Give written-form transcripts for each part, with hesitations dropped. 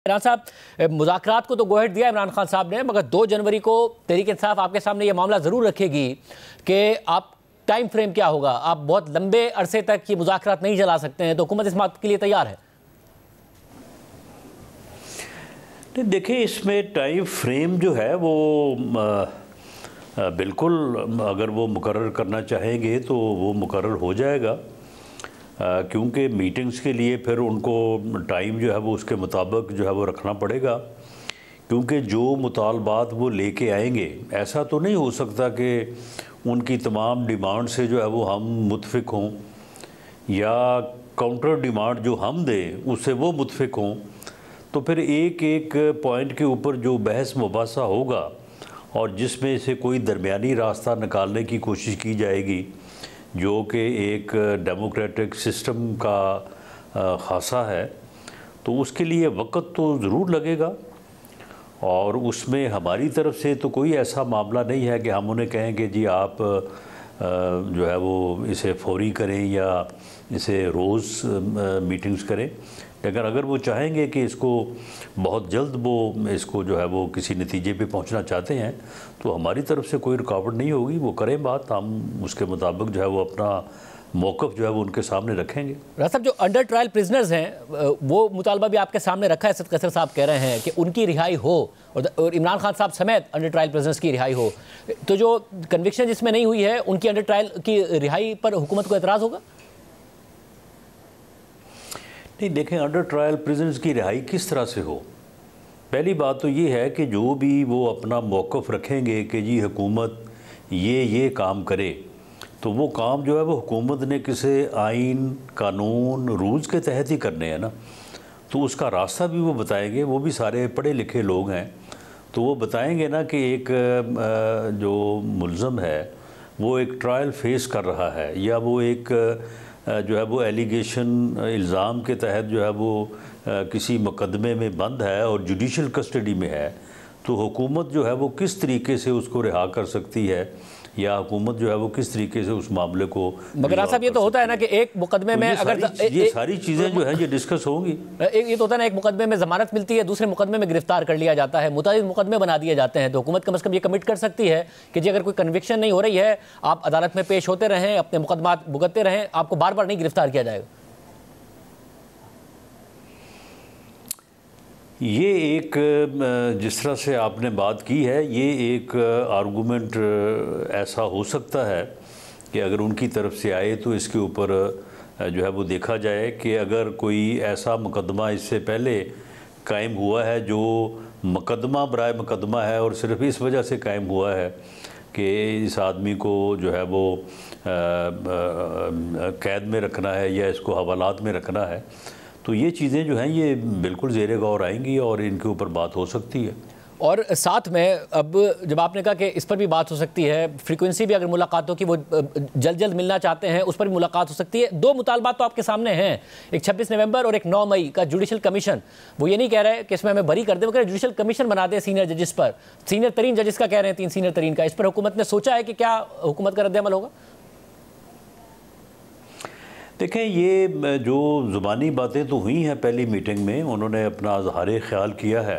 इमरान साहब, मुज़ाकरात को तो गोहेड दिया इमरान खान साहब ने, मगर 2 जनवरी को तहरीक इंसाफ आपके सामने ये मामला ज़रूर रखेगी कि आप टाइम फ्रेम क्या होगा, आप बहुत लंबे अरसे तक ये मुज़ाकरात नहीं चला सकते हैं, तो हुकूमत इस बात के लिए तैयार है? नहीं, देखिए, इसमें टाइम फ्रेम जो है वो बिल्कुल अगर वो मुकर्रर करना चाहेंगे तो वो मुकर्रर हो जाएगा, क्योंकि मीटिंग्स के लिए फिर उनको टाइम जो है वो उसके मुताबिक जो है वो रखना पड़ेगा, क्योंकि जो मुतालबात वो लेके आएंगे ऐसा तो नहीं हो सकता कि उनकी तमाम डिमांड से जो है वो हम मुतफिक हों या काउंटर डिमांड जो हम दें उससे वो मुतफिक हों। तो फिर एक एक पॉइंट के ऊपर जो बहस मुबासा होगा और जिसमें से कोई दरमियानी रास्ता निकालने की कोशिश की जाएगी, जो कि एक डेमोक्रेटिक सिस्टम का खासा है, तो उसके लिए वक्त तो ज़रूर लगेगा। और उसमें हमारी तरफ से तो कोई ऐसा मामला नहीं है कि हम उन्हें कहें कि जी आप जो है वो इसे फौरी करें या इसे रोज़ मीटिंग्स करें, लेकिन अगर वो चाहेंगे कि इसको बहुत जल्द वो इसको जो है वो किसी नतीजे पे पहुंचना चाहते हैं तो हमारी तरफ से कोई रुकावट नहीं होगी, वो करें बात, हम उसके मुताबिक जो है वो अपना मौक़िफ़ जो है वो उनके सामने रखेंगे। राजा साहब, जो अंडर ट्रायल प्रिजनर्स हैं वो मुतालबा भी आपके सामने रखा है, सद कसर साहब कह रहे हैं कि उनकी रिहाई हो और इमरान खान साहब समेत अंडर ट्रायल प्रिजनर्स की रिहाई हो, तो जो कन्विक्शन जिसमें नहीं हुई है उनकी अंडर ट्रायल की रिहाई पर हुकूमत को एतराज़ होगा? नहीं, देखें, अंडर ट्रायल प्रिजनर्स की रिहाई किस तरह से हो, पहली बात तो ये है कि जो भी वो अपना मौक़िफ़ रखेंगे कि जी हुकूमत ये काम करे, तो वो काम जो है वो हुकूमत ने किसी आइन, कानून, रूल्स के तहत ही करने हैं ना, तो उसका रास्ता भी वो बताएंगे। वो भी सारे पढ़े लिखे लोग हैं, तो वो बताएंगे ना कि एक जो मुल्ज़म है वो एक ट्रायल फेस कर रहा है या वो एक जो है वो एलिगेशन, इल्ज़ाम के तहत जो है वो किसी मुकदमे में बंद है और जुडिशल कस्टडी में है, तो हुकूमत जो है वो किस तरीके से उसको रिहा कर सकती है या हुकूमत जो है वो किस तरीके से उस मामले को। मगर साहब, ये तो होता है ना कि एक मुकदमे में अगर ये सारी चीज़ें जो है ये डिस्कस होंगी, ये तो होता है ना, एक मुकदमे में ज़मानत मिलती है, दूसरे मुकदमे में गिरफ्तार कर लिया जाता है, मुताबिक मुकदमे बना दिए जाते हैं, तो हुकूमत कम से कम ये कमिट कर सकती है कि जी अगर कोई कन्विक्शन नहीं हो रही है, आप अदालत में पेश होते रहें, अपने मुकदमात भुगतते रहें, आपको बार बार नहीं गिरफ्तार किया जाएगा। ये एक जिस तरह से आपने बात की है, ये एक आर्गूमेंट ऐसा हो सकता है कि अगर उनकी तरफ से आए तो इसके ऊपर जो है वो देखा जाए कि अगर कोई ऐसा मुकदमा इससे पहले कायम हुआ है जो मुकदमा बराए मुकदमा है और सिर्फ इस वजह से कायम हुआ है कि इस आदमी को जो है वो कैद में रखना है या इसको हवालात में रखना है, तो ये चीज़ें जो हैं ये बिल्कुल ज़ेरे गौर आएंगी और इनके ऊपर बात हो सकती है। और साथ में अब जब आपने कहा कि इस पर भी बात हो सकती है, फ्रीक्वेंसी भी अगर मुलाकातों की वो जल्द मिलना चाहते हैं उस पर भी मुलाकात हो सकती है। 2 मुतालबात तो आपके सामने हैं, एक 26 नवंबर और एक 9 मई का जुडिशल कमीशन। वो ये नहीं कह रहे कि इसमें हमें बरी कर दे, वो कह रहे जुडिशल कमीशन बना दे सीनियर जजेस पर, सीनियर तरीन जजेस का कह रहे हैं, 3 सीनियर तरीन का। इस पर हुकूमत ने सोचा है कि क्या हुकूमत का रद्द-ए-अमल होगा? देखें, ये जो ज़ुबानी बातें तो हुई हैं पहली मीटिंग में, उन्होंने अपना इज़हार ख्याल किया है,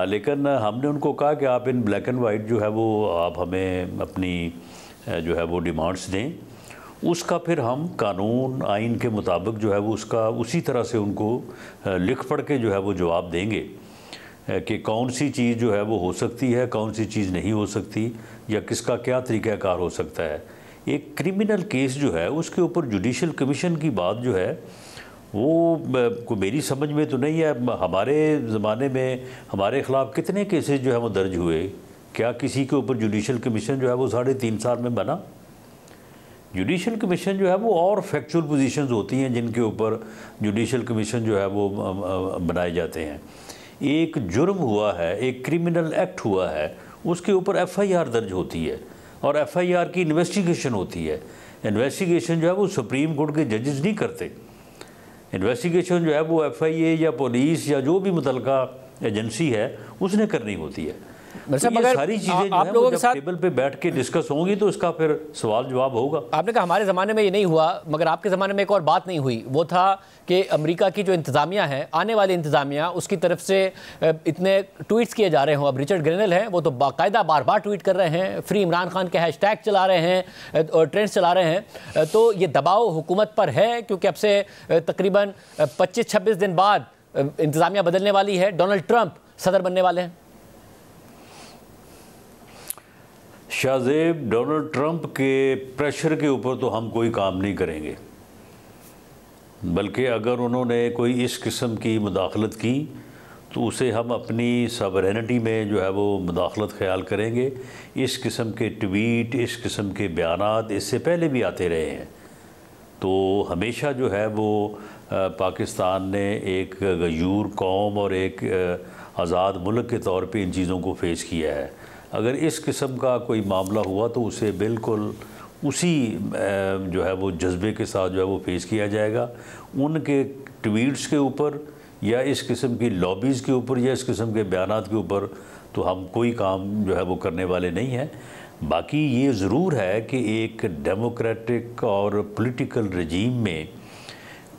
लेकिन हमने उनको कहा कि आप इन ब्लैक एंड वाइट जो है वो आप हमें अपनी जो है वो डिमांड्स दें, उसका फिर हम कानून, आइन के मुताबिक जो है वो उसका उसी तरह से उनको लिख पढ़ के जो है वो जवाब देंगे कि कौन सी चीज़ जो है वो हो सकती है, कौन सी चीज़ नहीं हो सकती या किसका क्या तरीक़ाकार हो सकता है। एक क्रिमिनल केस जो है उसके ऊपर जुडिशल कमीशन की बात जो है वो को मेरी समझ में तो नहीं है। हमारे ज़माने में हमारे ख़िलाफ़ कितने केसेस जो है वो दर्ज हुए, क्या किसी के ऊपर जुडिशल कमीशन जो है वो 3.5 साल में बना? जुडिशल कमीशन जो है वो और फैक्चुअल पोजीशंस होती हैं जिनके ऊपर जुडिशल कमीशन जो है वो बनाए जाते हैं। एक जुर्म हुआ है, एक क्रिमिनल एक्ट हुआ है, उसके ऊपर FIR दर्ज होती है और FIR की इन्वेस्टिगेशन होती है। इन्वेस्टिगेशन जो है वो सुप्रीम कोर्ट के जजेस नहीं करते, इन्वेस्टिगेशन जो है वो FIA या पुलिस या जो भी मुतलका एजेंसी है उसने करनी होती है। तो ये सारी चीज़ें आप लोगों के साथ टेबल पे बैठ के डिस्कस होंगी तो इसका फिर सवाल जवाब होगा। आपने कहा हमारे ज़माने में ये नहीं हुआ, मगर आपके ज़माने में एक और बात नहीं हुई, वो था कि अमेरिका की जो इंतज़ामिया है, आने वाली इंतज़ामिया, उसकी तरफ से इतने ट्वीट्स किए जा रहे हों। अब रिचर्ड ग्रेनल हैं, वो तो बाकायदा बार बार ट्वीट कर रहे हैं, फ्री इमरान खान के हैशटैग चला रहे हैं और ट्रेंड्स चला रहे हैं। तो ये दबाव हुकूमत पर है, क्योंकि अब से तकरीबन 25-26 दिन बाद इंतज़ामिया बदलने वाली है, डोनाल्ड ट्रंप सदर बनने वाले हैं। शाहजेब, डोनाल्ड ट्रंप के प्रेशर के ऊपर तो हम कोई काम नहीं करेंगे, बल्कि अगर उन्होंने कोई इस किस्म की मुदाखलत की तो उसे हम अपनी सवरेनिटी में जो है वो मुदाखलत ख्याल करेंगे। इस किस्म के ट्वीट, इस किस्म के बयानात इससे पहले भी आते रहे हैं। तो हमेशा जो है वो पाकिस्तान ने एक गयूर कौम और एक आज़ाद मुल्क के तौर पे इन चीज़ों को फेस किया है। अगर इस किस्म का कोई मामला हुआ तो उसे बिल्कुल उसी जो है वो जज्बे के साथ जो है वो फेस किया जाएगा। उनके ट्वीट्स के ऊपर या इस किस्म की लॉबीज़ के ऊपर या इस किस्म के बयानात के ऊपर तो हम कोई काम जो है वो करने वाले नहीं हैं। बाकी ये ज़रूर है कि एक डेमोक्रेटिक और पॉलिटिकल रजीम में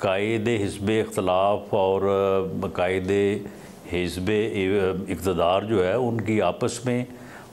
कायदे हिज़्ब इख्तलाफ और कायदे हिज़्ब इक़्तिदार जो है उनकी आपस में,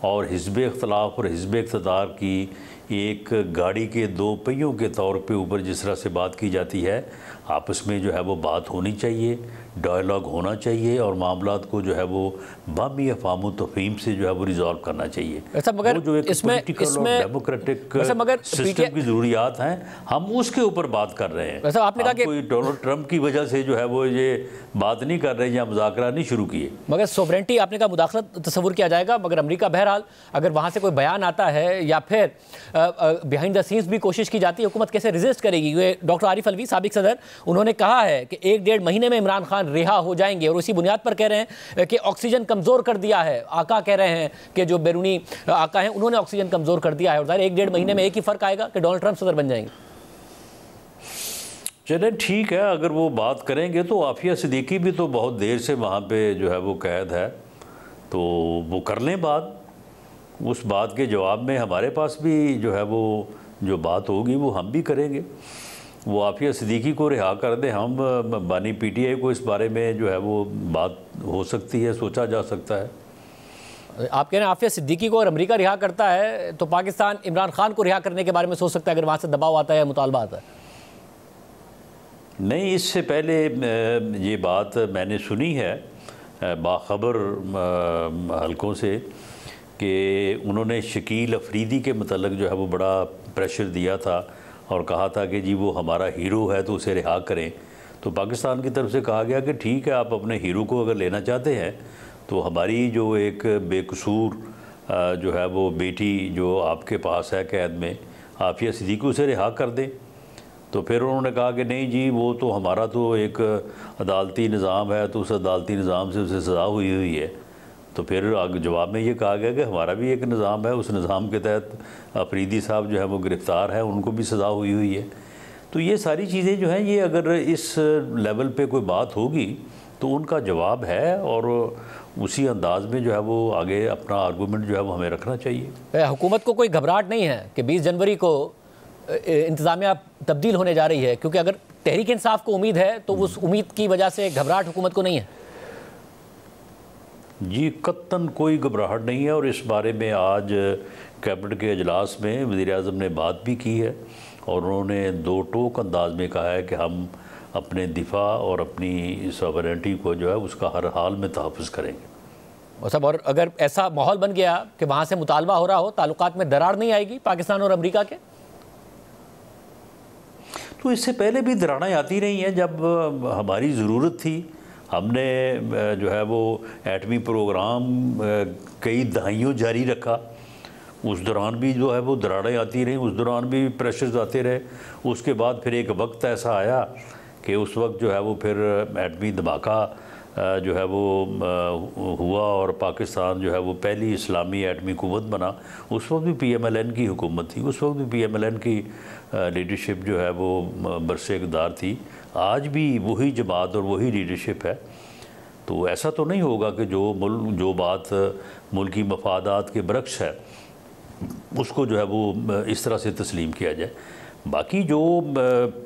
और हिज़्ब इख्तलाफ और हिज़्ब इक़्तिदार की एक गाड़ी के दो पहियों के तौर पे ऊपर जिस तरह से बात की जाती है, आपस में जो है वो बात होनी चाहिए, डायलॉग होना चाहिए और मामलात को जो है वो बामी अफ़ाम तफ़हीम से जो है वो रिजॉल्व करना चाहिए। ऐसा मगर जो एक पॉलिटिकल और डेमोक्रेटिक सिस्टम की ज़रूरियात हैं, हम उसके ऊपर बात कर रहे हैं। वैसे आपने कहा कि कोई डोनाल्ड ट्रंप की वजह से जो है वो ये बात नहीं कर रहे या मुज़ाकरा नहीं शुरू किए। मगर सोवरेंटी आपने कहा मुदाखलत तस्वुर किया जाएगा, मगर अमेरिका बहरहाल अगर वहाँ से कोई बयान आता है या फिर बिहाइंड द सीन्स भी कोशिश की जाती है, हुकूमत कैसे रेजिस्ट करेगी? डॉक्टर आरिफ अलवी साबिक सदर, उन्होंने कहा है कि 1-1.5 महीने में इमरान खान रिहा हो जाएंगे, और उसी बुनियाद पर कह रहे हैं कि ऑक्सीजन कमज़ोर कर दिया है। आका कह रहे हैं कि जो बैरूनी आका हैं उन्होंने ऑक्सीजन कमज़ोर कर दिया है, और 1-1.5 महीने में एक ही फ़र्क आएगा कि डोनाल्ड ट्रंप सदर बन जाएंगे। चले ठीक है, अगर वो बात करेंगे तो आफिया सिद्दीकी भी तो बहुत देर से वहाँ पे जो है वो कैद है, तो वो कर लें बात। उस बात के जवाब में हमारे पास भी जो है वो जो बात होगी वो हम भी करेंगे। वो आफिया सिद्दीकी को रिहा कर दें, हम बानी पीटीआई को इस बारे में जो है वो बात हो सकती है, सोचा जा सकता है। आप कह रहे हैं आफिया सिद्दीकी को और अमेरिका रिहा करता है तो पाकिस्तान इमरान खान को रिहा करने के बारे में सोच सकता है अगर वहाँ से दबाव आता है या मुतालबा आता है? नहीं, इससे पहले ये बात मैंने सुनी है बाखबर हलकों से कि उन्होंने शकील अफरीदी के मतलब जो है वो बड़ा प्रेशर दिया था और कहा था कि जी वो हमारा हीरो है तो उसे रिहा करें। तो पाकिस्तान की तरफ से कहा गया कि ठीक है, आप अपने हीरो को अगर लेना चाहते हैं तो हमारी जो एक बेकसूर जो है वो बेटी जो आपके पास है कैद में, आफिया सिद्दीकी, उसे रिहा कर दें। तो फिर उन्होंने कहा कि नहीं जी, वो तो हमारा तो एक अदालती निज़ाम है, तो उस अदालती निज़ाम से उसे सज़ा हुई है। तो फिर जवाब में ये कहा गया कि हमारा भी एक निज़ाम है, उस निज़ाम के तहत अफरीदी साहब जो है वो गिरफ़्तार है, उनको भी सज़ा हुई है। तो ये सारी चीज़ें जो हैं, ये अगर इस लेवल पे कोई बात होगी तो उनका जवाब है, और उसी अंदाज में जो है वो आगे अपना आर्गूमेंट जो है वो हमें रखना चाहिए। हुकूमत को कोई घबराहट नहीं है कि 20 जनवरी को इंतज़ामिया तब्दील होने जा रही है? क्योंकि अगर तहरीक इंसाफ को उम्मीद है तो उस उम्मीद की वजह से घबराहट हुकूमत को नहीं है। जी कत्तन कोई घबराहट नहीं है, और इस बारे में आज कैबिनेट के अजलास में वज़ीर-ए-आज़म ने बात भी की है, और उन्होंने दो टोक अंदाज में कहा है कि हम अपने दिफा और अपनी सॉवरेनिटी को जो है उसका हर हाल में तहफ़्फ़ुज़ करेंगे। और अगर ऐसा माहौल बन गया कि वहाँ से मुतालबा हो रहा हो, ताल्लुकात में दरार नहीं आएगी पाकिस्तान और अमेरिका के? तो इससे पहले भी दरारें आती रही हैं। जब हमारी ज़रूरत थी, हमने जो है वो एटमी प्रोग्राम कई दहाइयों जारी रखा, उस दौरान भी जो है वो दरारें आती रहीं, उस दौरान भी प्रेशर्स आते रहे। उसके बाद फिर एक वक्त ऐसा आया कि उस वक्त जो है वो फिर एटमी धमाका जो है वो हुआ और पाकिस्तान जो है वो पहली इस्लामी एटमी कुव्वत बना। उस वक्त भी PMLN की हुकूमत थी, उस वक्त भी PMLN की लीडरशिप जो है वो बरसे इक़्तिदार थी। आज भी वही जमात और वही लीडरशिप है। तो ऐसा तो नहीं होगा कि जो बात मुल्की मफादात के बरक्स है उसको जो है वो इस तरह से तस्लीम किया जाए। बाकी जो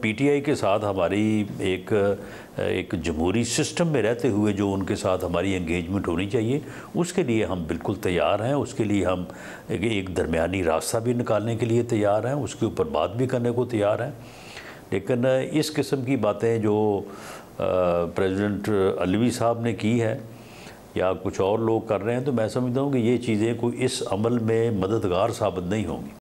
पीटीआई के साथ हमारी एक जमहूरी सिस्टम में रहते हुए जो उनके साथ हमारी एंगेजमेंट होनी चाहिए, उसके लिए हम बिल्कुल तैयार हैं। उसके लिए हम एक दरमियानी रास्ता भी निकालने के लिए तैयार हैं, उसके ऊपर बात भी करने को तैयार हैं। लेकिन इस किस्म की बातें जो प्रेसिडेंट अलवी साहब ने की है या कुछ और लोग कर रहे हैं, तो मैं समझता हूँ कि ये चीज़ें कोई इस अमल में मददगार साबित नहीं होंगी।